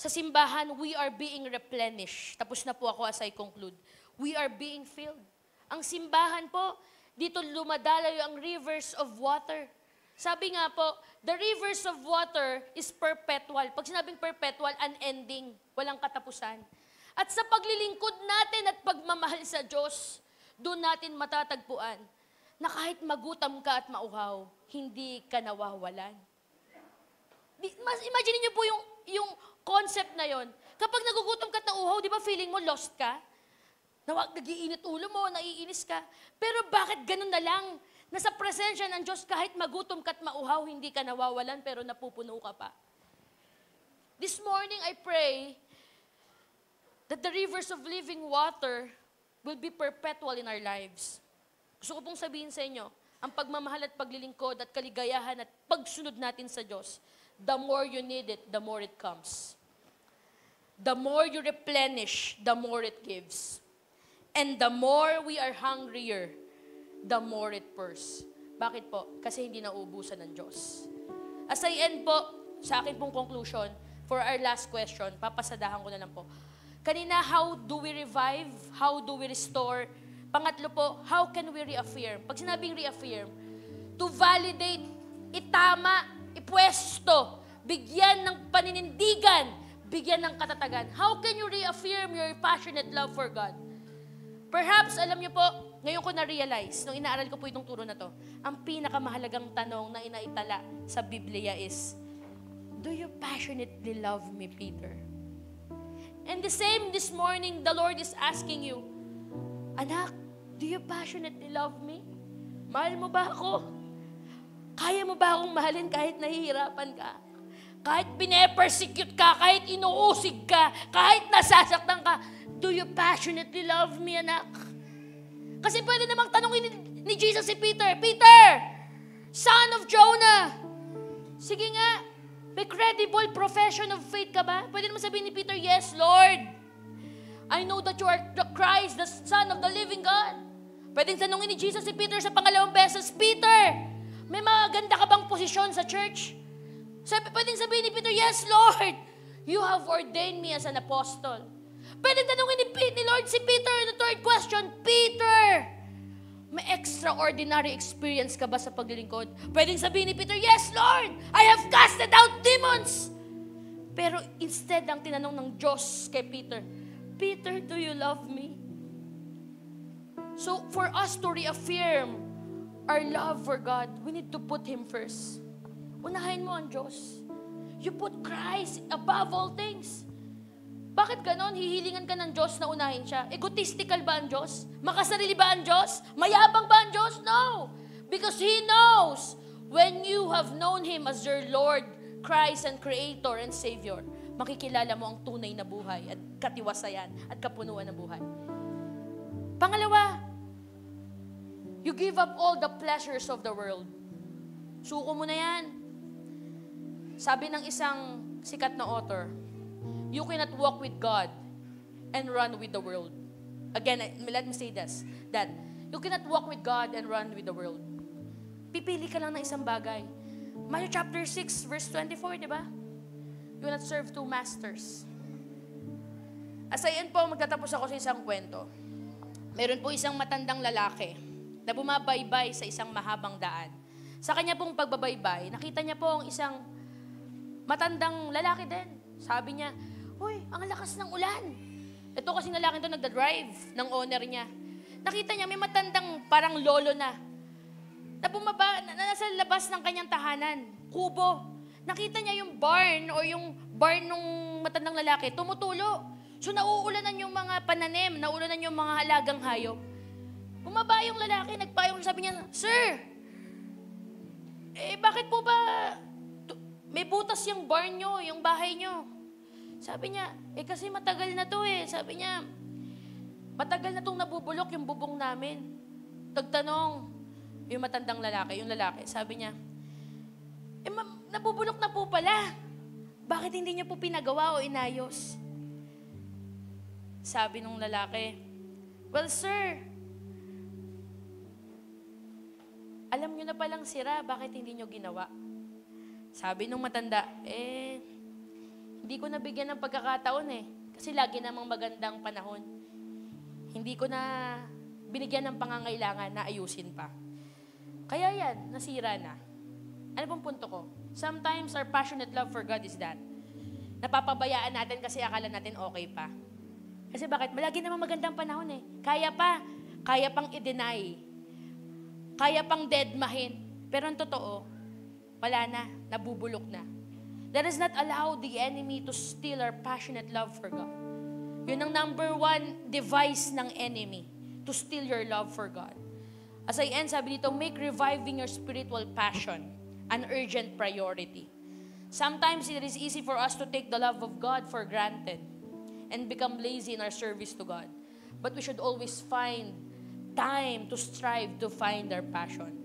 sa simbahan, we are being replenished. Tapos na po ako as I conclude. We are being filled. Ang simbahan po, dito lumadalayo ang rivers of water. Sabi nga po, the rivers of water is perpetual. Pag sinabing perpetual, unending, walang katapusan. At sa paglilingkod natin at pagmamahal sa Diyos, doon natin matatagpuan na kahit magutom ka at mauhaw, hindi ka nawawalan. Imagine niyo po yung concept na yon. Kapag nagugutom ka at nauhaw, di ba feeling mo lost ka? Nag-iinit ulo mo, naiinis ka. Pero bakit ganun na lang? Nasa presensya ng Diyos, kahit magutom ka at mauhaw, hindi ka nawawalan, pero napupuno ka pa. This morning, I pray that the rivers of living water will be perpetual in our lives. Gusto ko pong sabihin sa inyo, ang pagmamahal at paglilingkod at kaligayahan at pagsunod natin sa Diyos, the more you need it, the more it comes. The more you replenish, the more it gives. And the more we are hungrier, the more it pours. Bakit po? Kasi hindi nauubusan ng Diyos. As I end po, sa akin pong conclusion, for our last question, papasadahan ko na lang po. Kanina, how do we revive? How do we restore? Pangatlo po, how can we reaffirm? Pag sinabing reaffirm, to validate, itama, ipwesto, bigyan ng paninindigan, bigyan ng katatagan. How can you reaffirm your passionate love for God? Perhaps, alam niyo po, ngayon ko na-realize, nung inaaral ko po itong turo na to, ang pinakamahalagang tanong na inaitala sa Biblia is, do you passionately love me, Peter? And the same this morning, the Lord is asking you, anak, do you passionately love me? Mahal mo ba ako? Kaya mo ba akong mahalin kahit nahihirapan ka? Kahit pine-persecute ka, kahit inuusig ka, kahit nasasaktan ka, do you passionately love me, anak? Kasi pwede namang tanongin ni Jesus si Peter, Peter, son of Jonah, sige nga, may credible profession of faith ka ba? Pwede naman sabihin ni Peter, yes, Lord. I know that you are the Christ, the Son of the living God. Pwedeng tanongin ni Jesus si Peter sa pangalawang beses, Peter, may maganda ka bang posisyon sa church? Pwedeng sabihin ni Peter, yes, Lord, you have ordained me as an apostle. Pwedeng tanongin ni Lord si Peter, the third question, Peter, may extraordinary experience ka ba sa paglilingkod? Pwedeng sabihin ni Peter, yes, Lord, I have casted out demons. Pero instead, ang tinanong ng Diyos kay Peter, Peter, do you love me? So, for us to reaffirm our love for God, we need to put Him first. Unahin mo ang Diyos. You put Christ above all things. Bakit ganon? Hihilingan ka ng Diyos na unahin siya. Egotistical ba ang Diyos? Makasarili ba ang Diyos? Mayabang ba ang Diyos? No. Because He knows when you have known Him as your Lord, Christ and Creator and Savior, makikilala mo ang tunay na buhay at katiwasayan at kapunuan ng buhay. Pangalawa, you give up all the pleasures of the world. Suko mo na yan. Sabi ng isang sikat na author, you cannot walk with God and run with the world. Again, let me say this, that you cannot walk with God and run with the world. Pipili ka lang ng isang bagay. Matthew chapter 6, verse 24, di ba? You will not serve two masters. As I end po, magtatapos ako sa isang kwento. Meron po isang matandang lalaki na bumabaybay sa isang mahabang daan. Sa kanya pong pagbabaybay, nakita niya po ang isang matandang lalaki din. Sabi niya, "Uy, ang lakas ng ulan." Ito kasing lalaki ito nagda-drive ng owner niya. Nakita niya may matandang parang lolo na bumaba, na nasa labas ng kanyang tahanan, kubo. Nakita niya yung barn o yung barn ng matandang lalaki, tumutulo. So nauulanan yung mga pananim, nauulanan yung mga halagang hayop. Bumaba yung lalaki, nagpayong, sabi niya, "Sir, bakit po ba may butas yung barn nyo, yung bahay nyo?" Sabi niya, kasi matagal na to eh. Sabi niya, matagal na tong nabubulok yung bubong namin. Tagtanong, yung matandang lalaki, sabi niya, nabubulok na po pala. Bakit hindi niyo po pinagawa o inayos? Sabi nung lalaki, "Well, sir, alam niyo na palang sira, bakit hindi niyo ginawa?" Sabi nung matanda, hindi ko nabigyan ng pagkakataon kasi lagi namang magandang panahon. Hindi ko na binigyan ng pangangailangan na ayusin pa. Kaya yan, nasira na. Ano pong punto ko? Sometimes our passionate love for God is that. Napapabayaan natin kasi akala natin okay pa. Kasi bakit? Malagi namang magandang panahon Kaya pang i-deny. Kaya pang deadmahin. Pero ang totoo, wala na, nabubulok na. Let us not allow the enemy to steal our passionate love for God. Yun ang number one device ng enemy, to steal your love for God. As I end, sabi dito, make reviving your spiritual passion an urgent priority. Sometimes it is easy for us to take the love of God for granted and become lazy in our service to God. But we should always find time to strive to find our passion.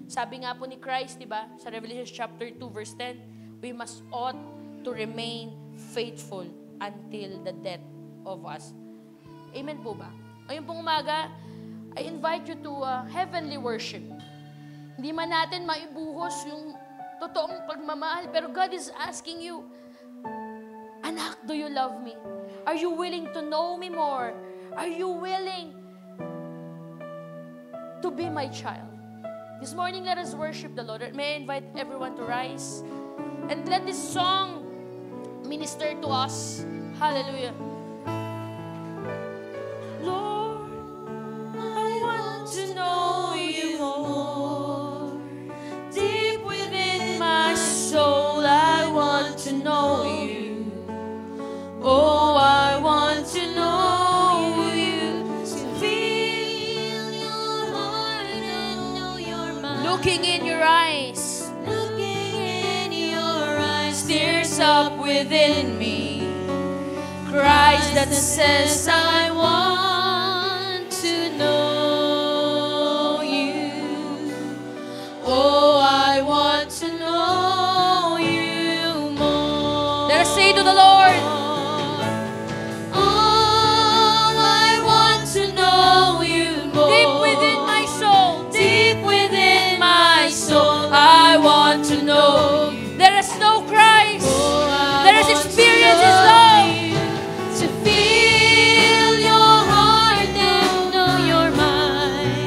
Sabi nga po ni Christ, diba, sa Revelation chapter 2, verse 10, we must ought to remain faithful until the death of us. Amen po ba? Ngayon pong umaga, I invite you to heavenly worship. Hindi man natin maibuhos yung totoong pagmamahal, pero God is asking you, "Anak, do you love me? Are you willing to know me more? Are you willing to be my child?" This morning, let us worship the Lord. May I invite everyone to rise and let this song minister to us. Hallelujah. Lord, I want to know you more. Deep within my soul, I want to know you. Oh, I want to know you. To feel your heart and know your mind. Looking in your eyes. Looking in your eyes. Stirs up within me. Christ that says, "I want to know you." Oh, I want to know you more. Let us say to the Lord, "Oh, I want to know you more." Deep within my soul, deep within my soul, I want to know you. Let us know Christ. Let us experience His love. To feel your heart and know your mind.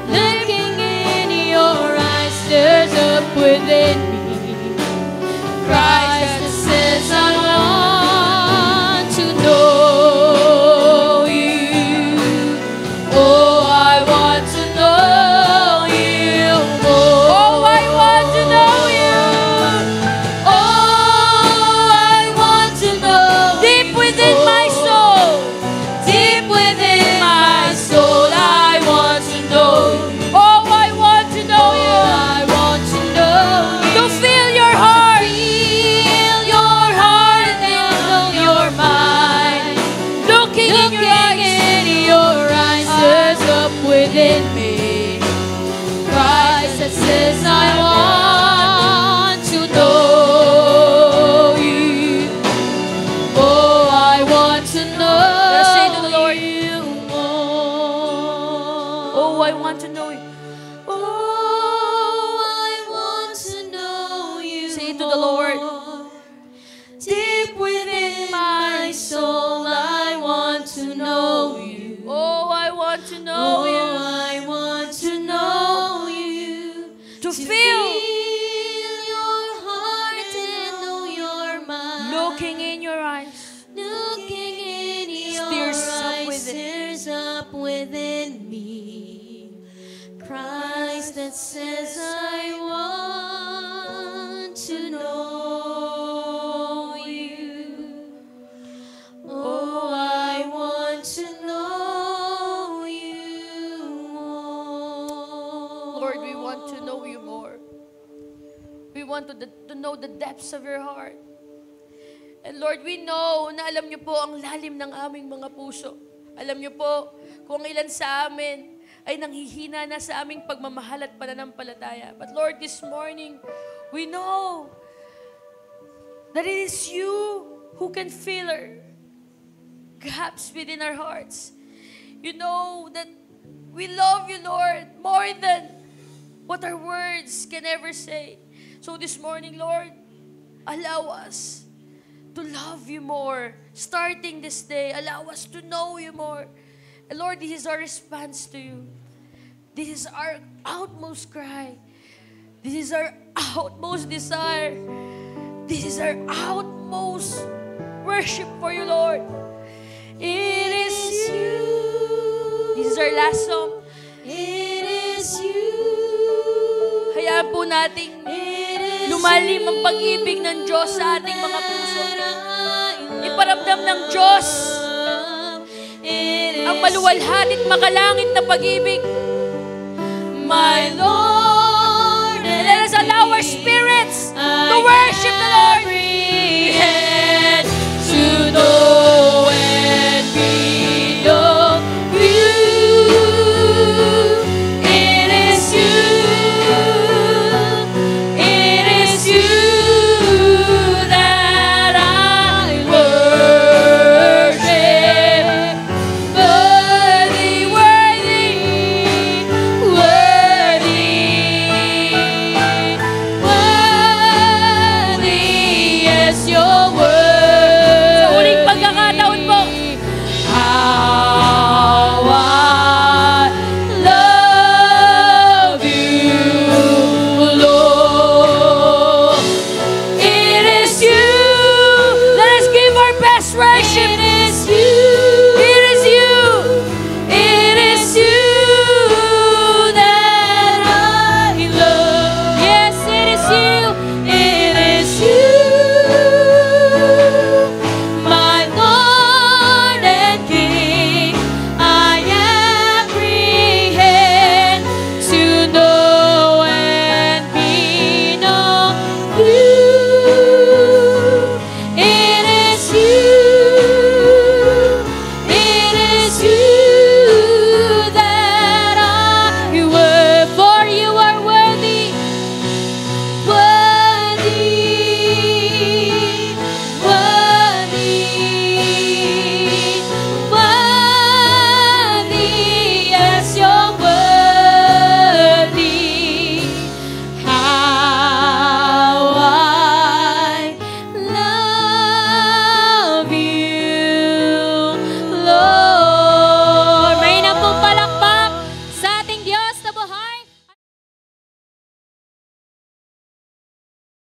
Looking in your eyes stirs up within me. Christ that says, "I want to know you." Oh, I want to know you more. Oh, I want to know you. Oh, I want to know. Deep within my soul, deep within my soul, I want to know you. Oh, I want to know you. I want to know you. To within me. Christ that says I want to know you. Oh, I want to know you more. Oh, I want to know you. Oh, I want to know you. Say it to the Lord. Deep within my soul, I want to know you. Oh, I want to know Oh, you. I want to know you. To feel, your heart and know your mind. looking in your eyes. Looking in your Stirs up eyes, within. stirs up within me. Christ that says I want to know you. Oh, I want to know you more. Lord, we want to know you more. We want to know the depths of your heart. And Lord, we know na alam niyo po ang lalim ng aming mga puso. Alam niyo po kung ilan sa amin ay nanghihina na sa aming pagmamahal at pananampalataya. But Lord, this morning, we know that it is you who can fill our gaps within our hearts. You know that we love you, Lord, more than what our words can ever say. So this morning, Lord, allow us to love you more. Starting this day, allow us to know you more. And Lord, this is our response to you. This is our outmost cry. This is our outmost desire. This is our outmost worship for you, Lord. It is you. This is our last song. It is you. Hayaan po nating It is lumalim ang pag-ibig ng Diyos sa ating mga puso. Iparamdam ng Diyos ang maluwalhati at makalangit na pag-ibig. My Lord.